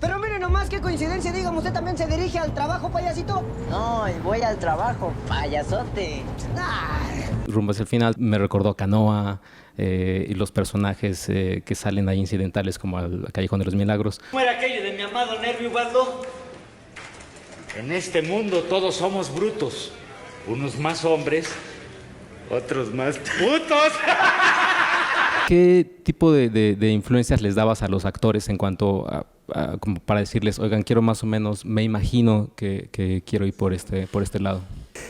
Pero mire nomás qué coincidencia, dígame, ¿usted también se dirige al trabajo, payasito? No, voy al trabajo, payasote. Rumbo hacia el final me recordó a Canoa y los personajes que salen ahí incidentales como al Callejón de los Milagros. ¿Cómo era aquello de mi amado Nervio Ubaldo? En este mundo todos somos brutos. Unos más hombres, otros más putos. ¿Qué tipo de influencias les dabas a los actores en cuanto a como para decirles, oigan, quiero más o menos, me imagino que quiero ir por este lado?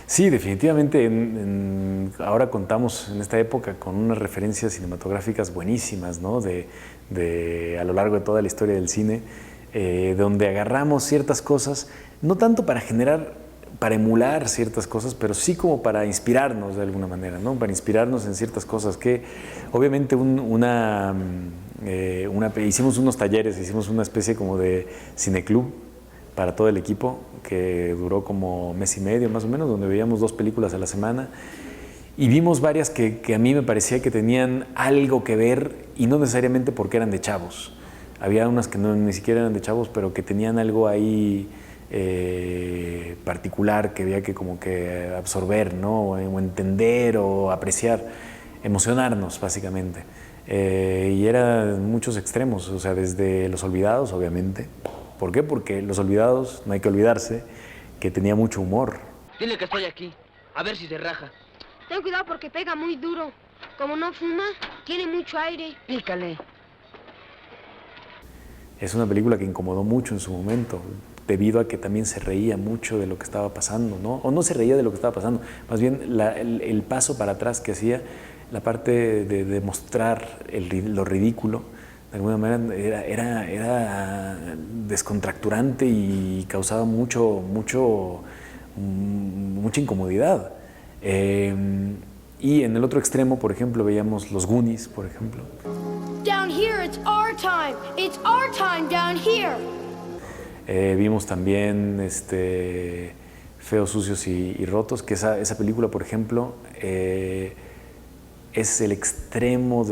Sí, definitivamente. Ahora contamos en esta época con unas referencias cinematográficas buenísimas, ¿no? A lo largo de toda la historia del cine, donde agarramos ciertas cosas, no tanto para emular ciertas cosas, pero sí como para inspirarnos de alguna manera, ¿no? Para inspirarnos en ciertas cosas que obviamente hicimos unos talleres, hicimos una especie como de cineclub para todo el equipo que duró como mes y medio más o menos, donde veíamos 2 películas a la semana y vimos varias que a mí me parecía que tenían algo que ver y no necesariamente porque eran de chavos. Había unas que ni siquiera eran de chavos, pero que tenían algo ahí particular que había que como que absorber, ¿no? O entender o apreciar, emocionarnos básicamente. Y eran muchos extremos, o sea, desde Los Olvidados, obviamente. ¿Por qué? Porque Los Olvidados, no hay que olvidarse, que tenía mucho humor. Dile que estoy aquí, a ver si se raja. Ten cuidado porque pega muy duro. Como no fuma, tiene mucho aire. Pícale. Es una película que incomodó mucho en su momento, debido a que también se reía mucho de lo que estaba pasando, ¿no? O no se reía de lo que estaba pasando, más bien el paso para atrás que hacía, la parte de mostrar lo ridículo, de alguna manera era descontracturante y causaba mucha incomodidad. Y en el otro extremo, por ejemplo, veíamos Los Goonies, por ejemplo. Down here, it's our time. It's our time down here. Vimos también Feos, Sucios y Rotos, que esa película, por ejemplo, es el extremo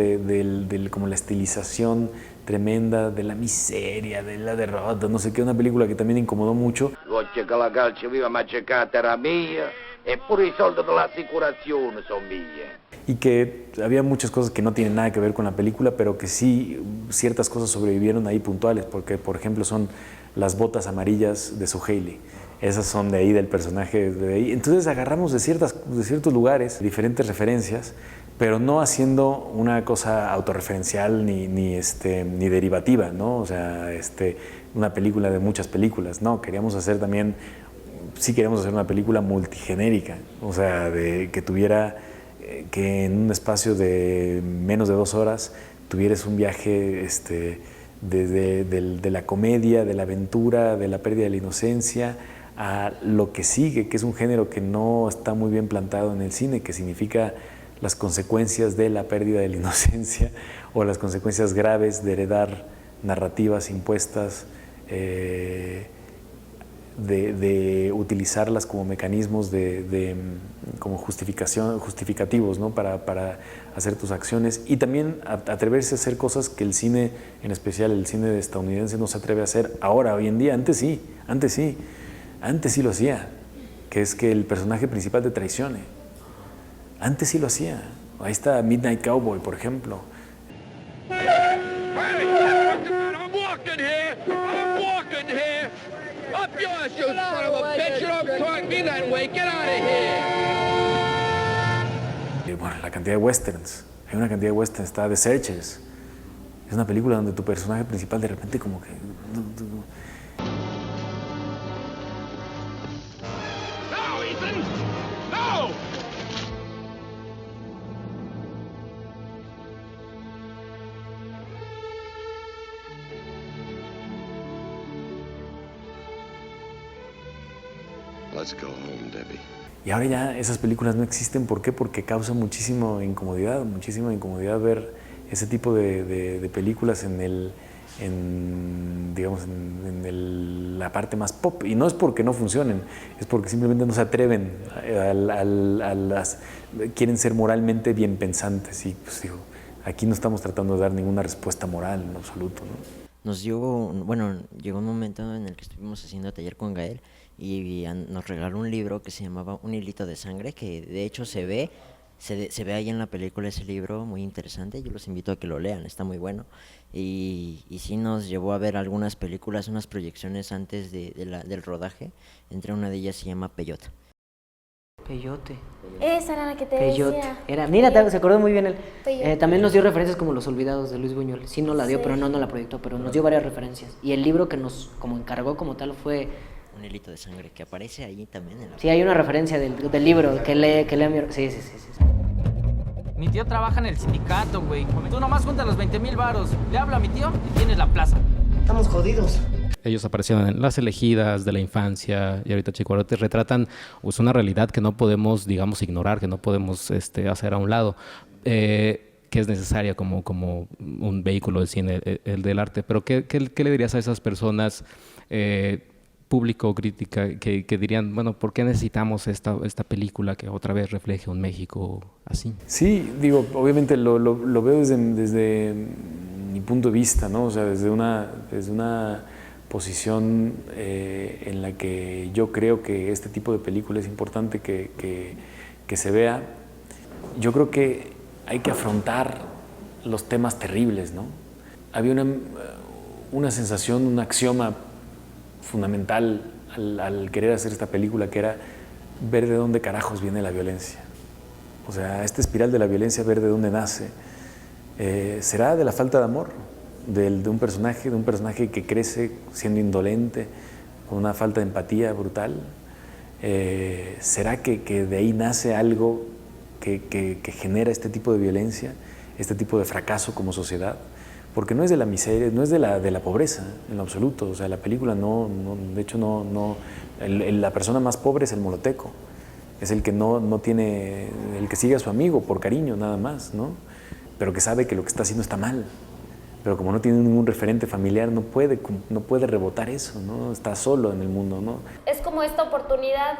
como la estilización tremenda de la miseria, de la derrota, no sé qué, una película que también incomodó mucho. Voce che la calcio viva ma cercata era mia e pure i soldi dell'assicurazione sono mie. Y que había muchas cosas que no tienen nada que ver con la película, pero que sí ciertas cosas sobrevivieron ahí puntuales, porque por ejemplo son las botas amarillas de Suhaili. Esas son de ahí, del personaje de ahí. Entonces agarramos de ciertos lugares diferentes referencias, pero no haciendo una cosa autorreferencial ni derivativa, ¿no? O sea, una película de muchas películas, no. Queríamos hacer también, sí queríamos hacer una película multigenérica, o sea, que tuviera, que en un espacio de menos de 2 horas tuvieras un viaje de la comedia, de la aventura, de la pérdida de la inocencia, a lo que sigue, que es un género que no está muy bien plantado en el cine, que significa las consecuencias de la pérdida de la inocencia o las consecuencias graves de heredar narrativas impuestas, de utilizarlas como mecanismos como justificativos, ¿no? para hacer tus acciones, y también atreverse a hacer cosas que el cine, en especial el cine estadounidense, no se atreve a hacer ahora, hoy en día. Antes sí lo hacía, que es que el personaje principal te traicione. Antes sí lo hacía. Ahí está Midnight Cowboy, por ejemplo. Bueno, la cantidad de westerns. Hay una cantidad de westerns. Está The Searchers. Es una película donde tu personaje principal de repente como que... Let's go home, Debbie. Y ahora ya esas películas no existen. ¿Por qué? Porque causa muchísima incomodidad ver ese tipo de películas la parte más pop. Y no es porque no funcionen, es porque simplemente no se atreven, quieren ser moralmente bien pensantes. Y pues digo, Aquí no estamos tratando de dar ninguna respuesta moral en absoluto, ¿no? Llegó un momento en el que estuvimos haciendo taller con Gael y nos regaló un libro que se llamaba Un hilito de sangre, que de hecho se ve ahí en la película ese libro, muy interesante. Yo los invito a que lo lean, está muy bueno. Y sí nos llevó a ver algunas películas, unas proyecciones antes del rodaje. Entre una de ellas se llama Peyote. Peyote. Esa era la que te Peyote. decía. Mira, se acordó muy bien él. Peyote. También nos dio referencias como Los Olvidados de Luis Buñuel. Sí nos la dio, Sí. pero no la proyectó, pero nos dio varias referencias. Y el libro que nos como encargó como tal fue... Un hilito de sangre, que aparece ahí también. Sí, hay una referencia del libro que lee sí. Mi tío trabaja en el sindicato, güey. Tú nomás juntas los 20,000 varos. Le hablo a mi tío y tienes la plaza. Estamos jodidos. Ellos aparecieron en Las elegidas de la infancia y ahorita Chicuarotes retratan pues, una realidad que no podemos, digamos, ignorar, que no podemos hacer a un lado, que es necesaria como un vehículo del cine, el del arte. Pero ¿qué le dirías a esas personas, público o crítica, que dirían, bueno, ¿por qué necesitamos esta película que otra vez refleje un México así? Sí, digo, obviamente lo veo desde mi punto de vista, ¿no? O sea, desde una posición en la que yo creo que este tipo de película es importante que se vea. Yo creo que hay que afrontar los temas terribles, ¿no? Había una sensación, un axioma fundamental al querer hacer esta película, que era ver de dónde carajos viene la violencia. O sea, esta espiral de la violencia, ver de dónde nace. ¿Será de la falta de amor? De un personaje que crece siendo indolente, con una falta de empatía brutal. ¿Será que de ahí nace algo que genera este tipo de violencia, este tipo de fracaso como sociedad? Porque no es de la miseria, no es de la pobreza en lo absoluto. O sea, la película de hecho la persona más pobre es el moloteco, es el que no tiene, el que sigue a su amigo por cariño nada más, ¿no? Pero que sabe que lo que está haciendo está mal. Pero como no tiene ningún referente familiar, no puede rebotar eso, ¿no? Está solo en el mundo, ¿no? Es como esta oportunidad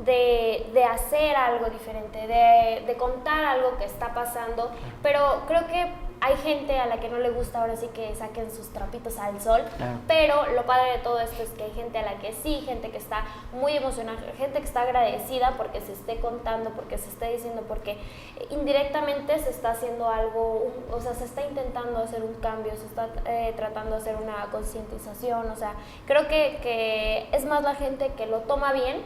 de hacer algo diferente, de contar algo que está pasando, pero creo que hay gente a la que no le gusta ahora sí que saquen sus trapitos al sol, claro. Pero lo padre de todo esto es que hay gente a la que sí, gente que está muy emocionada, gente que está agradecida porque se esté contando, porque se esté diciendo, porque indirectamente se está haciendo algo, o sea, se está intentando hacer un cambio, se está tratando de hacer una concientización, o sea, creo que es más la gente que lo toma bien,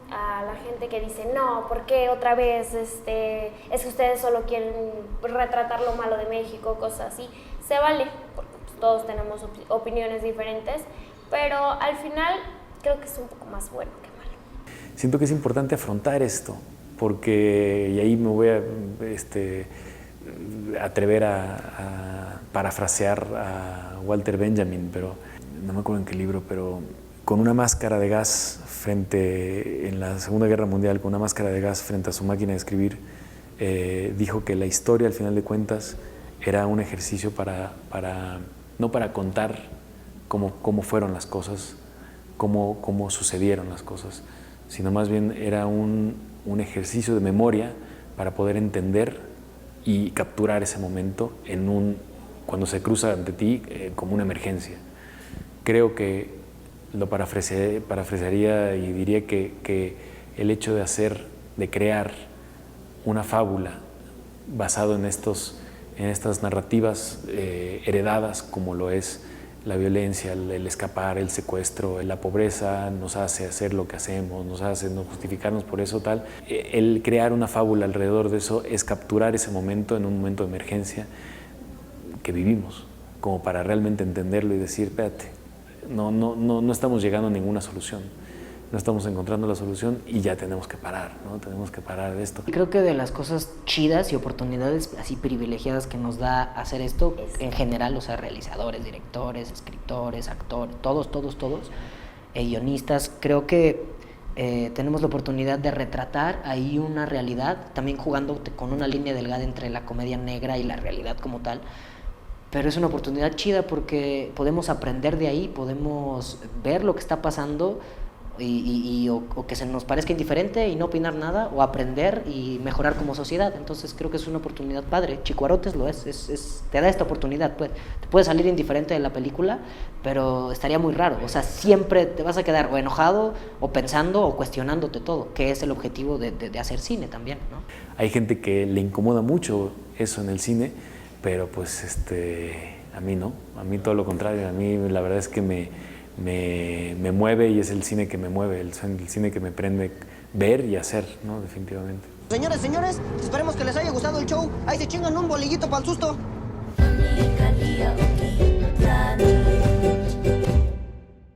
a la gente que dice, no, ¿por qué otra vez es que ustedes solo quieren retratar lo malo de México, cosas así? Se vale, porque pues, todos tenemos opiniones diferentes, pero al final creo que es un poco más bueno que malo. Siento que es importante afrontar esto, porque, y ahí me voy a atrever a parafrasear a Walter Benjamin, pero no me acuerdo en qué libro, pero con una máscara de gas en la Segunda Guerra Mundial, con una máscara de gas frente a su máquina de escribir, dijo que la historia, al final de cuentas, era un ejercicio no para contar cómo fueron las cosas, cómo sucedieron las cosas, sino más bien era un ejercicio de memoria para poder entender y capturar ese momento cuando se cruza ante ti como una emergencia. Creo que lo parafrasearía y diría que el hecho de crear una fábula basado en estas narrativas heredadas, como lo es la violencia, el escapar, el secuestro, la pobreza, nos hace hacer lo que hacemos, nos hace no justificarnos por eso, tal. El crear una fábula alrededor de eso es capturar ese momento en un momento de emergencia que vivimos, como para realmente entenderlo y decir, espérate, no estamos llegando a ninguna solución, no estamos encontrando la solución y ya tenemos que parar, ¿no? Tenemos que parar de esto. Creo que de las cosas chidas y oportunidades así privilegiadas que nos da hacer esto, en general, o sea, realizadores, directores, escritores, actores, todos, guionistas, creo que tenemos la oportunidad de retratar ahí una realidad, también jugando con una línea delgada entre la comedia negra y la realidad como tal. Pero es una oportunidad chida porque podemos aprender de ahí, podemos ver lo que está pasando o que se nos parezca indiferente y no opinar nada, o aprender y mejorar como sociedad. Entonces creo que es una oportunidad padre. Chicuarotes lo es, te da esta oportunidad, pues. Te puedes salir indiferente de la película, pero estaría muy raro. O sea, siempre te vas a quedar o enojado, o pensando, o cuestionándote todo, que es el objetivo de hacer cine también, ¿no? Hay gente que le incomoda mucho eso en el cine, pero pues a mí no, a mí todo lo contrario. A mí la verdad es que me mueve, y es el cine que me mueve, el cine que me prende ver y hacer, ¿no? Definitivamente. Señores, esperemos que les haya gustado el show. Ahí se chingan un bolillito para el susto.